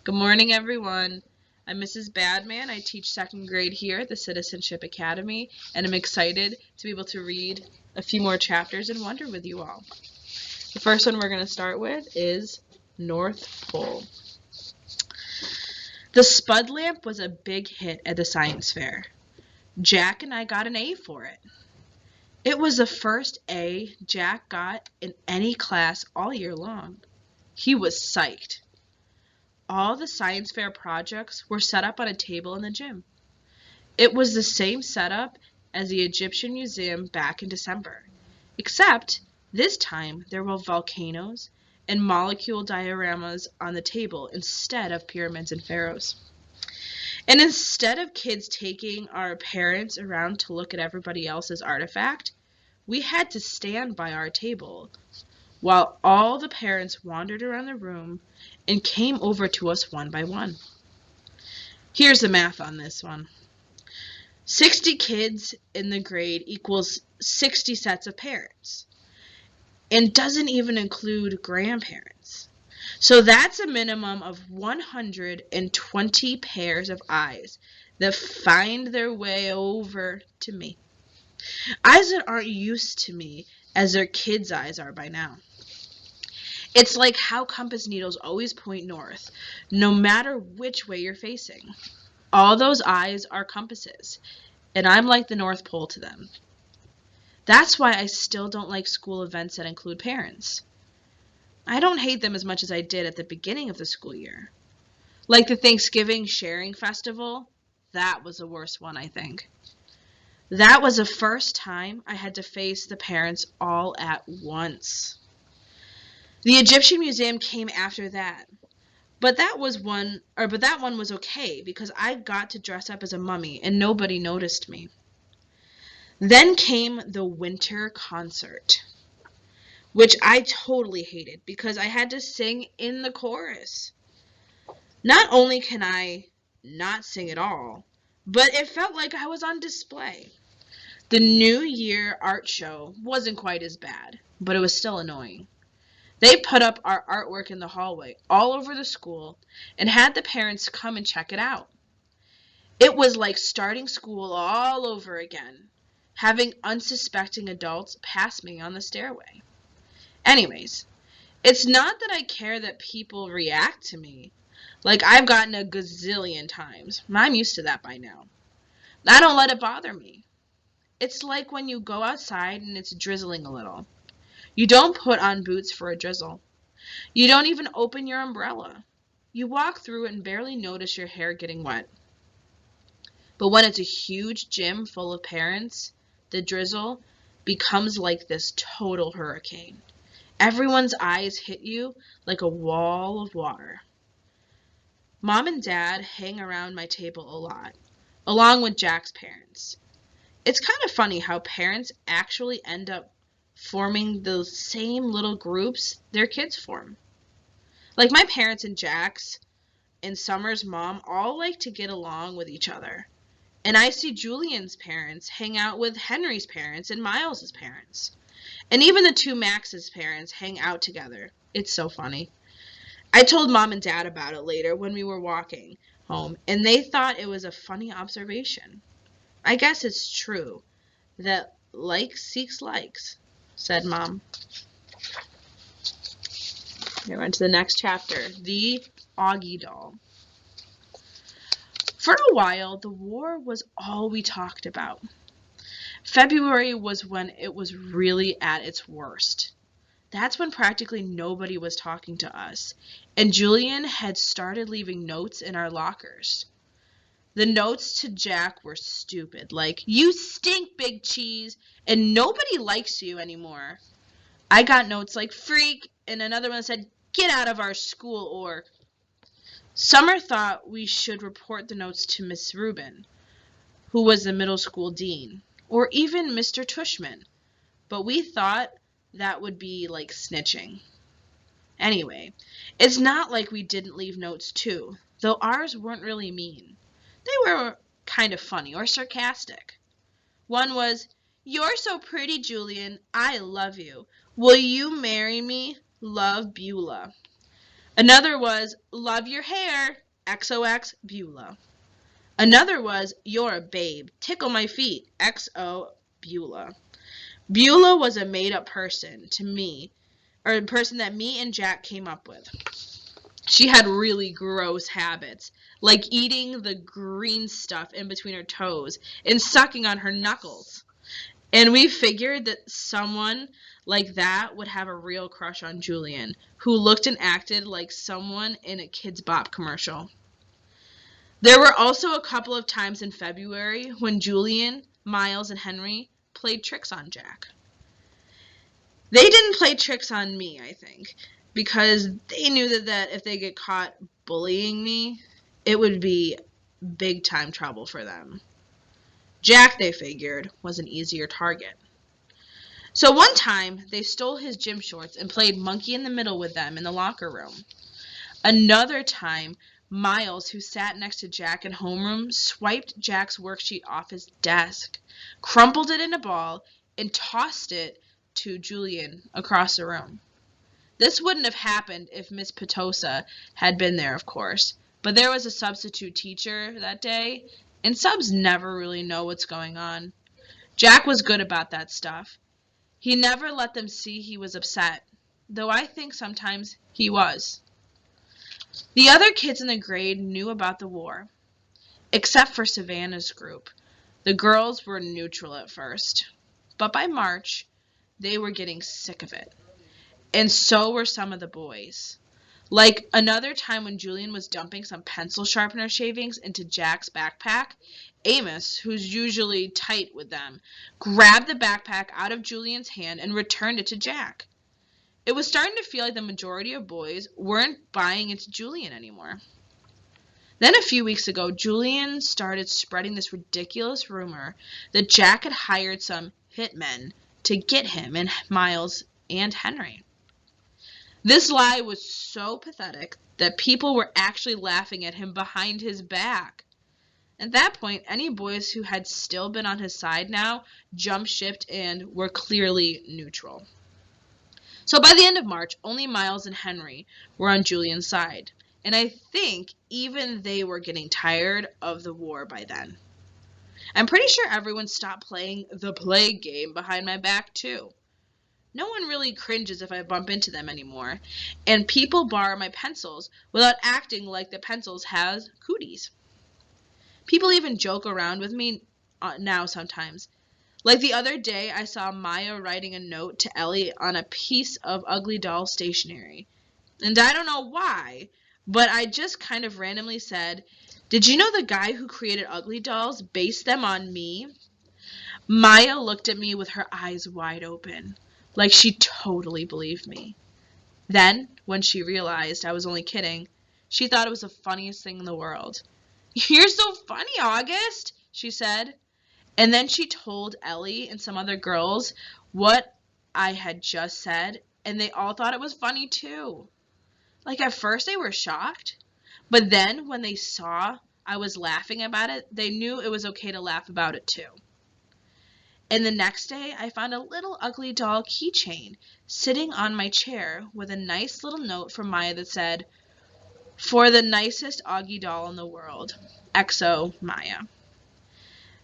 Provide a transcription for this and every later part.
Good morning, everyone. I'm Mrs. Badman. I teach second grade here at the Citizenship Academy, and I'm excited to be able to read a few more chapters in Wonder with you all. The first one we're going to start with is North Pole. The Spud lamp was a big hit at the science fair. Jack and I got an A for it. It was the first A Jack got in any class all year long. He was psyched. All the science fair projects were set up on a table in the gym. It was the same setup as the Egyptian Museum back in December, except this time there were volcanoes and molecule dioramas on the table instead of pyramids and pharaohs. And instead of kids taking our parents around to look at everybody else's artifact, we had to stand by our table while all the parents wandered around the room and came over to us one by one. Here's the math on this one. 60 kids in the grade equals 60 sets of parents, and doesn't even include grandparents. So that's a minimum of 120 pairs of eyes that find their way over to me. Eyes that aren't used to me as their kids' eyes are by now. It's like how compass needles always point north, no matter which way you're facing. All those eyes are compasses, and I'm like the North Pole to them. That's why I still don't like school events that include parents. I don't hate them as much as I did at the beginning of the school year. Like the Thanksgiving sharing festival, that was the worst one, I think. That was the first time I had to face the parents all at once. The Egyptian Museum came after that. But that one was okay because I got to dress up as a mummy and nobody noticed me. Then came the winter concert, which I totally hated because I had to sing in the chorus. Not only can I not sing at all, but it felt like I was on display. The New Year art show wasn't quite as bad, but it was still annoying. They put up our artwork in the hallway all over the school and had the parents come and check it out. It was like starting school all over again, having unsuspecting adults pass me on the stairway. Anyways, it's not that I care that people react to me. Like I've gotten a gazillion times. I'm used to that by now. I don't let it bother me. It's like when you go outside and it's drizzling a little. You don't put on boots for a drizzle. You don't even open your umbrella. You walk through it and barely notice your hair getting wet. But when it's a huge gym full of parents, the drizzle becomes like this total hurricane. Everyone's eyes hit you like a wall of water. Mom and Dad hang around my table a lot, along with Jack's parents. It's kind of funny how parents actually end up forming those same little groups their kids form. Like my parents and Jack's and Summer's mom all like to get along with each other. And I see Julian's parents hang out with Henry's parents and Miles's parents. And even the two Max's parents hang out together. It's so funny. I told Mom and Dad about it later when we were walking home, and they thought it was a funny observation. I guess it's true that like seeks likes, said Mom. We went to the next chapter, the Auggie Doll. For a while, the war was all we talked about. February was when it was really at its worst. That's when practically nobody was talking to us, and Julian had started leaving notes in our lockers. The notes to Jack were stupid, like, "You stink, Big Cheese, and nobody likes you anymore." I got notes like, "Freak," and another one said, "Get out of our school," or... Summer thought we should report the notes to Miss Rubin, who was the middle school dean, or even Mr. Tushman, but we thought that would be like snitching. Anyway, it's not like we didn't leave notes too, though ours weren't really mean. They were kind of funny or sarcastic. One was, "You're so pretty, Julian. I love you. Will you marry me? Love, Beulah." Another was, love your hair, XOX Beulah. Another was, you're a babe, tickle my feet, XO Beulah. Beulah was a made-up person to me, or a person that me and Jack came up with. She had really gross habits, like eating the green stuff in between her toes and sucking on her knuckles. And we figured that someone like that would have a real crush on Julian, who looked and acted like someone in a Kids Bop commercial. There were also a couple of times in February when Julian, Miles, and Henry played tricks on Jack. They didn't play tricks on me, I think, because they knew that if they get caught bullying me, it would be big time trouble for them. Jack, they figured, was an easier target. So one time, they stole his gym shorts and played monkey in the middle with them in the locker room. Another time, Miles, who sat next to Jack in homeroom, swiped Jack's worksheet off his desk, crumpled it in a ball, and tossed it to Julian across the room. This wouldn't have happened if Miss Petosa had been there, of course, but there was a substitute teacher that day, and subs never really know what's going on. Jack was good about that stuff. He never let them see he was upset, though I think sometimes he was. The other kids in the grade knew about the war, except for Savannah's group. The girls were neutral at first, but by March, they were getting sick of it. And so were some of the boys. Like another time when Julian was dumping some pencil sharpener shavings into Jack's backpack, Amos, who's usually tight with them, grabbed the backpack out of Julian's hand and returned it to Jack. It was starting to feel like the majority of boys weren't buying into Julian anymore. Then a few weeks ago, Julian started spreading this ridiculous rumor that Jack had hired some hitmen to get him and Miles and Henry. This lie was so pathetic that people were actually laughing at him behind his back. At that point, any boys who had still been on his side now jumped ship and were clearly neutral. So by the end of March, only Miles and Henry were on Julian's side, and I think even they were getting tired of the war by then. I'm pretty sure everyone stopped playing the plague game behind my back too. No one really cringes if I bump into them anymore, and people borrow my pencils without acting like the pencils have cooties. People even joke around with me now sometimes. Like the other day, I saw Maya writing a note to Ellie on a piece of Auggie Doll stationery. And I don't know why, but I just kind of randomly said, "Did you know the guy who created Auggie Dolls based them on me?" Maya looked at me with her eyes wide open, like she totally believed me. Then, when she realized I was only kidding, she thought it was the funniest thing in the world. "You're so funny, August," she said. And then she told Ellie and some other girls what I had just said, and they all thought it was funny too. Like at first they were shocked, but then when they saw I was laughing about it, they knew it was okay to laugh about it too. And the next day I found a little Auggie Doll keychain sitting on my chair with a nice little note from Maya that said, "For the nicest Auggie Doll in the world, XO Maya."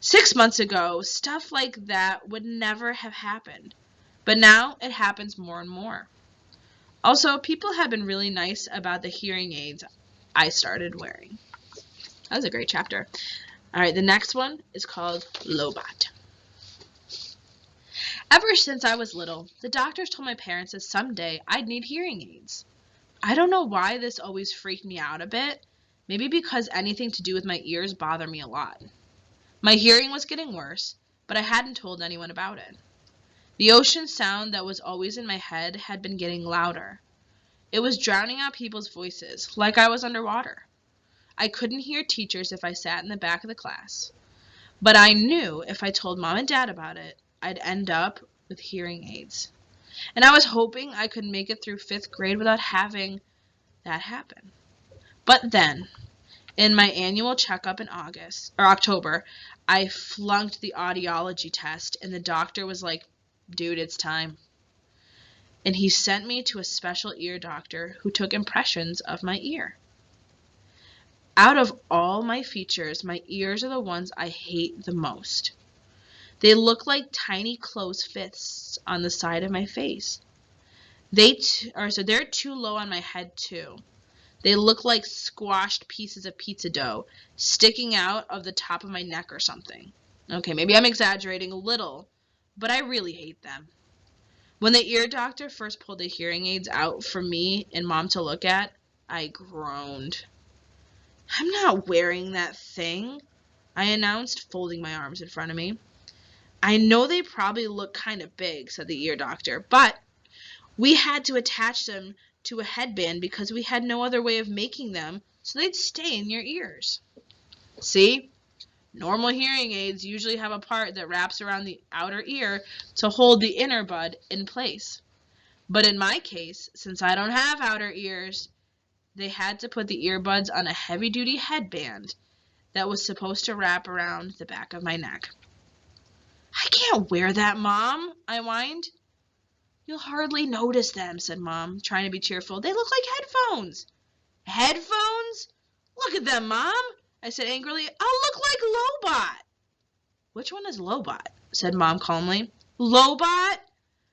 6 months ago, stuff like that would never have happened, but now it happens more and more. Also, people have been really nice about the hearing aids I started wearing. That was a great chapter. All right, the next one is called Lobot. Ever since I was little, the doctors told my parents that someday I'd need hearing aids. I don't know why this always freaked me out a bit, maybe because anything to do with my ears bothered me a lot. My hearing was getting worse, but I hadn't told anyone about it. The ocean sound that was always in my head had been getting louder. It was drowning out people's voices, like I was underwater. I couldn't hear teachers if I sat in the back of the class. But I knew if I told Mom and Dad about it, I'd end up with hearing aids. And I was hoping I could make it through 5th grade without having that happen. But then, in my annual checkup in October, I flunked the audiology test, and the doctor was like, "Dude, it's time." and he sent me to a special ear doctor who took impressions of my ear. Out of all my features, my ears are the ones I hate the most. They look like tiny closed fists on the side of my face. They're too low on my head too. They look like squashed pieces of pizza dough sticking out of the top of my neck or something. Okay, maybe I'm exaggerating a little, but I really hate them. When the ear doctor first pulled the hearing aids out for me and Mom to look at, I groaned. "I'm not wearing that thing," I announced, folding my arms in front of me. "I know they probably look kind of big," said the ear doctor, "but we had to attach them to a headband because we had no other way of making them so they'd stay in your ears." See? Normal hearing aids usually have a part that wraps around the outer ear to hold the inner bud in place. But in my case, since I don't have outer ears, they had to put the earbuds on a heavy-duty headband that was supposed to wrap around the back of my neck. "I can't wear that, Mom," I whined. "You'll hardly notice them," said Mom, trying to be cheerful. "They look like headphones." "Headphones? Look at them, Mom," I said angrily. "I'll look like Lobot." "Which one is Lobot?" said Mom calmly. "Lobot?"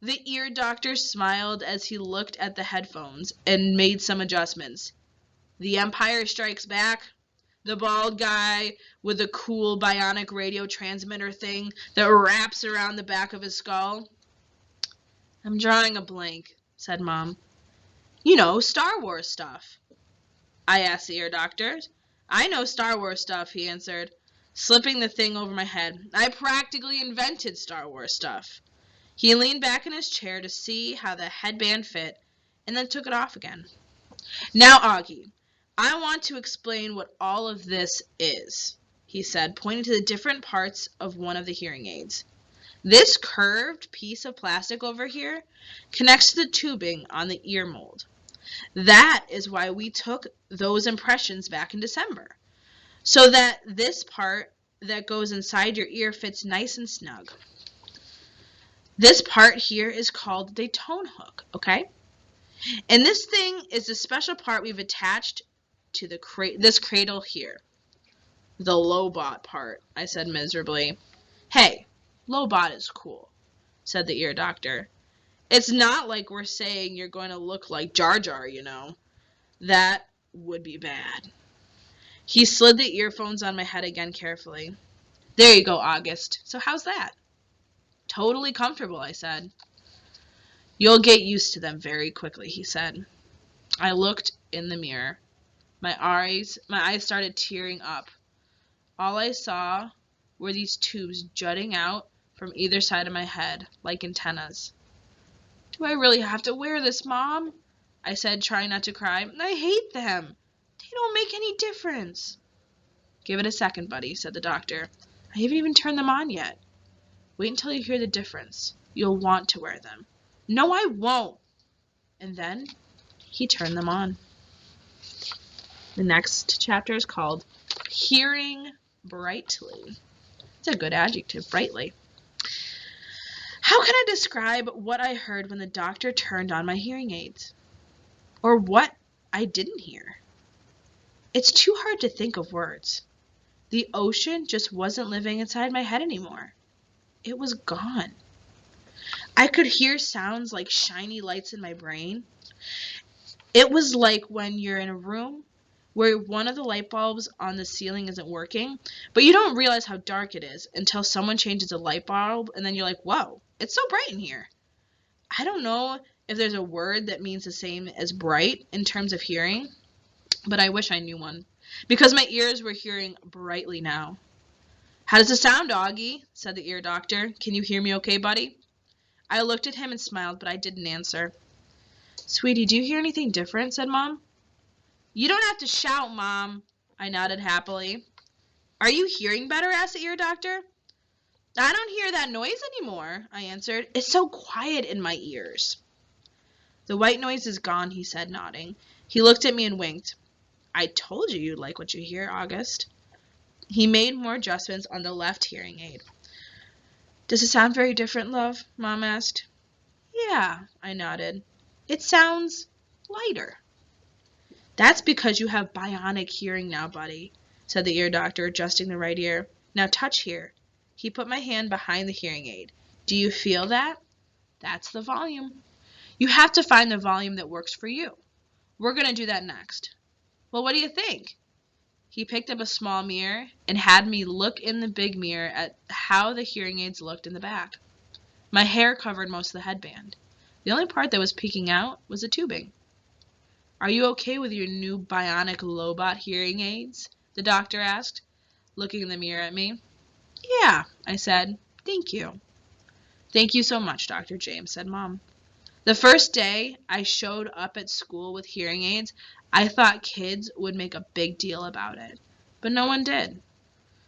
The ear doctor smiled as he looked at the headphones and made some adjustments. "The Empire Strikes Back? The bald guy with the cool bionic radio transmitter thing that wraps around the back of his skull?" "I'm drawing a blank," said Mom. "You know, Star Wars stuff." I asked the ear doctor. "I know Star Wars stuff," he answered, slipping the thing over my head. "I practically invented Star Wars stuff." He leaned back in his chair to see how the headband fit, and then took it off again. "Now, Auggie, I want to explain what all of this is," he said, pointing to the different parts of one of the hearing aids. "This curved piece of plastic over here connects to the tubing on the ear mold. That is why we took those impressions back in December, so that this part that goes inside your ear fits nice and snug. This part here is called the tone hook, okay? And this thing is the special part we've attached to this cradle here." "The Lobot part," I said miserably. "Hey, Lobot is cool," said the ear doctor. "It's not like we're saying you're going to look like Jar Jar, you know. That would be bad." He slid the earphones on my head again carefully. "There you go, August. So how's that?" "Totally comfortable," I said. "You'll get used to them very quickly," he said. I looked in the mirror. My eyes started tearing up. All I saw were these tubes jutting out from either side of my head, like antennas. "Do I really have to wear this, Mom?" I said, trying not to cry. "I hate them. They don't make any difference." "Give it a second, buddy," said the doctor. "I haven't even turned them on yet. Wait until you hear the difference. You'll want to wear them." "No, I won't." And then he turned them on. The next chapter is called Hearing Brightly. It's a good adjective, brightly. How can I describe what I heard when the doctor turned on my hearing aids? Or what I didn't hear? It's too hard to think of words. The ocean just wasn't living inside my head anymore. It was gone. I could hear sounds like shiny lights in my brain. It was like when you're in a room where one of the light bulbs on the ceiling isn't working, but you don't realize how dark it is until someone changes a light bulb, and then you're like, whoa, it's so bright in here. I don't know if there's a word that means the same as bright in terms of hearing, but I wish I knew one, because my ears were hearing brightly now. "How does it sound, Auggie?" said the ear doctor. "Can you hear me okay, buddy?" I looked at him and smiled, but I didn't answer. "Sweetie, do you hear anything different?" said Mom. "You don't have to shout, Mom," I nodded happily. "Are you hearing better?" asked the ear doctor. "I don't hear that noise anymore," I answered. "It's so quiet in my ears." "The white noise is gone," he said, nodding. He looked at me and winked. "I told you you'd like what you hear, August." He made more adjustments on the left hearing aid. "Does it sound very different, love?" Mom asked. Yeah, I nodded. It sounds lighter. That's because you have bionic hearing now, buddy, said the ear doctor, adjusting the right ear. Now touch here. He put my hand behind the hearing aid. Do you feel that? That's the volume. You have to find the volume that works for you. We're going to do that next. Well, what do you think? He picked up a small mirror and had me look in the big mirror at how the hearing aids looked in the back. My hair covered most of the headband. The only part that was peeking out was the tubing. Are you okay with your new bionic Lobot hearing aids? The doctor asked, looking in the mirror at me. Yeah, I said. Thank you. Thank you so much, Dr. James, said Mom. The first day I showed up at school with hearing aids, I thought kids would make a big deal about it. But no one did.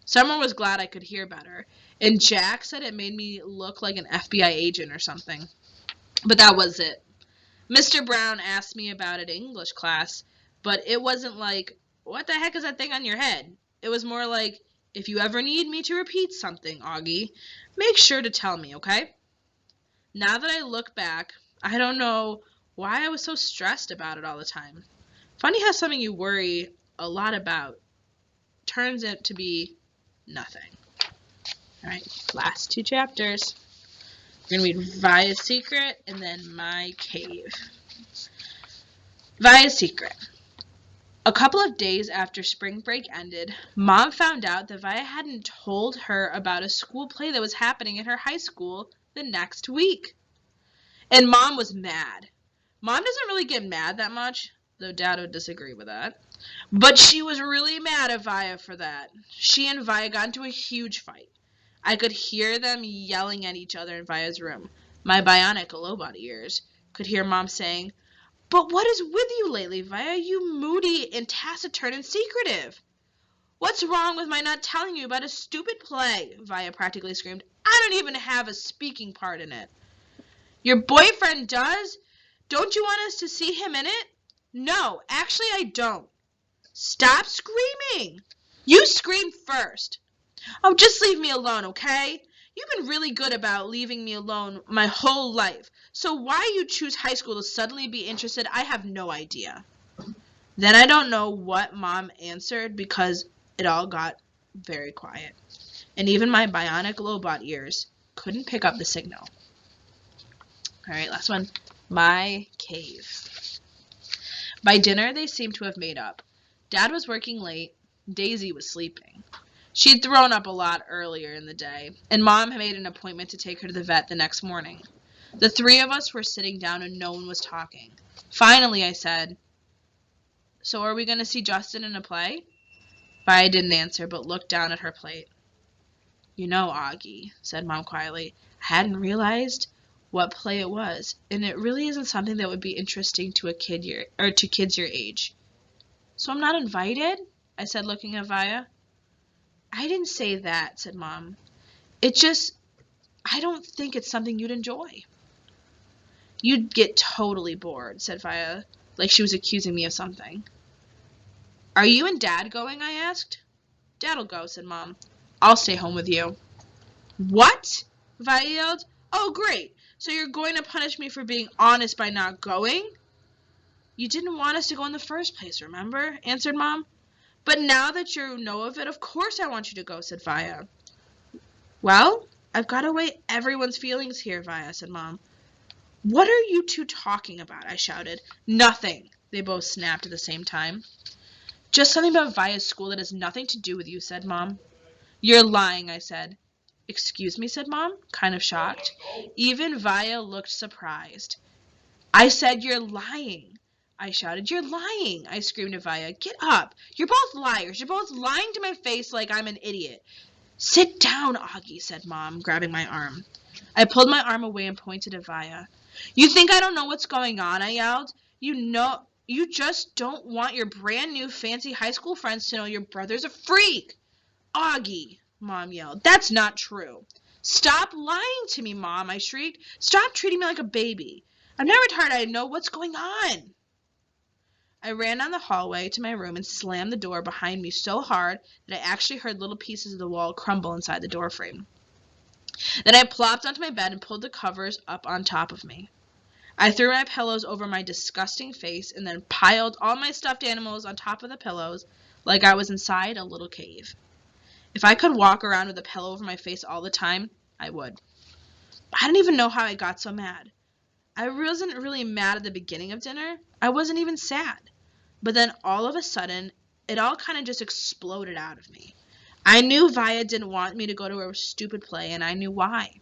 Summer was glad I could hear better, and Jack said it made me look like an FBI agent or something. But that was it. Mr. Brown asked me about it in English class, but it wasn't like, what the heck is that thing on your head? It was more like, if you ever need me to repeat something, Auggie, make sure to tell me, okay? Now that I look back, I don't know why I was so stressed about it all the time. Funny how something you worry a lot about turns out to be nothing. All right, last 2 chapters. We're going to read Vaya's Secret and then My Cave. Vaya's Secret. A couple of days after spring break ended, Mom found out that Vaya hadn't told her about a school play that was happening at her high school the next week. And Mom was mad. Mom doesn't really get mad that much, though Dad would disagree with that. But she was really mad at Vaya for that. She and Vaya got into a huge fight. I could hear them yelling at each other in Vaya's room. My bionic Lobot ears could hear Mom saying, "But what is with you lately, Vaya? You moody and taciturn and secretive. What's wrong with my not telling you about a stupid play?" Vaya practically screamed. "I don't even have a speaking part in it." "Your boyfriend does? Don't you want us to see him in it?" "No, actually I don't." "Stop screaming." "You screamed first." "Oh, just leave me alone, okay? You've been really good about leaving me alone my whole life. So why you choose high school to suddenly be interested, I have no idea." Then I don't know what Mom answered because it all got very quiet. And even my bionic Lobot ears couldn't pick up the signal. All right, last one. My Cave. By dinner, they seemed to have made up. Dad was working late. Daisy was sleeping. She'd thrown up a lot earlier in the day, and Mom had made an appointment to take her to the vet the next morning. The 3 of us were sitting down and no one was talking. Finally, I said, "So are we going to see Justin in a play?" Vi didn't answer, but looked down at her plate. "You know, Auggie," said Mom quietly, "I hadn't realized what play it was, and it really isn't something that would be interesting to to kids your age." "So I'm not invited?" I said, looking at Vaya. "I didn't say that," said Mom. I don't think it's something you'd enjoy." "You'd get totally bored," said Vaya, like she was accusing me of something. "Are you and Dad going?" I asked. "Dad'll go," said Mom. "I'll stay home with you." "What?" Vaya yelled. "Oh, great. So you're going to punish me for being honest by not going?" "You didn't want us to go in the first place, remember?" answered Mom. "But now that you know of it, of course I want you to go," said Vaya. "Well, I've got to weigh everyone's feelings here, Vaya," said Mom. "What are you 2 talking about?" I shouted. "Nothing," they both snapped at the same time. "Just something about Via's school that has nothing to do with you," said Mom. "You're lying," I said. "Excuse me," said Mom, kind of shocked. Even Vaya looked surprised. "I said you're lying," I shouted. "You're lying," I screamed at Vaya. "Get up. You're both liars. You're both lying to my face like I'm an idiot." "Sit down, Auggie," said Mom, grabbing my arm. I pulled my arm away and pointed at Vaya. "You think I don't know what's going on?" I yelled. You just don't want your brand new fancy high school friends to know your brother's a freak." "Auggie," Mom yelled, "that's not true." "Stop lying to me, Mom," I shrieked. "Stop treating me like a baby. I'm never tired. I know what's going on." I ran down the hallway to my room and slammed the door behind me so hard that I actually heard little pieces of the wall crumble inside the doorframe. Then I plopped onto my bed and pulled the covers up on top of me. I threw my pillows over my disgusting face and then piled all my stuffed animals on top of the pillows like I was inside a little cave. If I could walk around with a pillow over my face all the time, I would. I don't even know how I got so mad. I wasn't really mad at the beginning of dinner. I wasn't even sad. But then all of a sudden, it all kind of just exploded out of me. I knew Via didn't want me to go to her stupid play, and I knew why.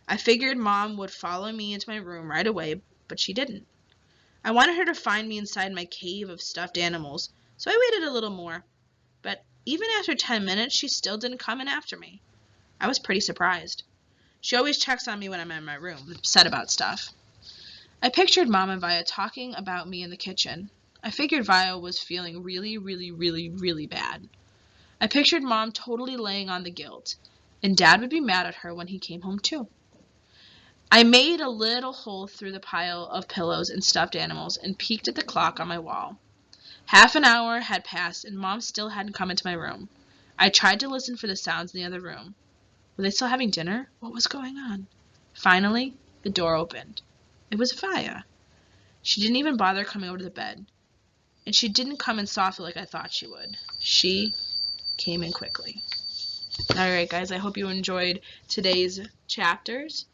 I figured Mom would follow me into my room right away, but she didn't. I wanted her to find me inside my cave of stuffed animals, so I waited a little more. But even after 10 minutes, she still didn't come in after me. I was pretty surprised. She always checks on me when I'm in my room, upset about stuff. I pictured Mom and Via talking about me in the kitchen. I figured Via was feeling really, really, really, really bad. I pictured Mom totally laying on the guilt, and Dad would be mad at her when he came home too. I made a little hole through the pile of pillows and stuffed animals and peeked at the clock on my wall. Half an hour had passed and Mom still hadn't come into my room. I tried to listen for the sounds in the other room. Were they still having dinner? What was going on? Finally, the door opened. It was Via. She didn't even bother coming over to the bed. And she didn't come in softly like I thought she would. She came in quickly. Alright guys, I hope you enjoyed today's chapters.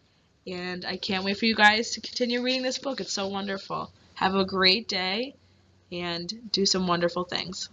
And I can't wait for you guys to continue reading this book. It's so wonderful. Have a great day and do some wonderful things.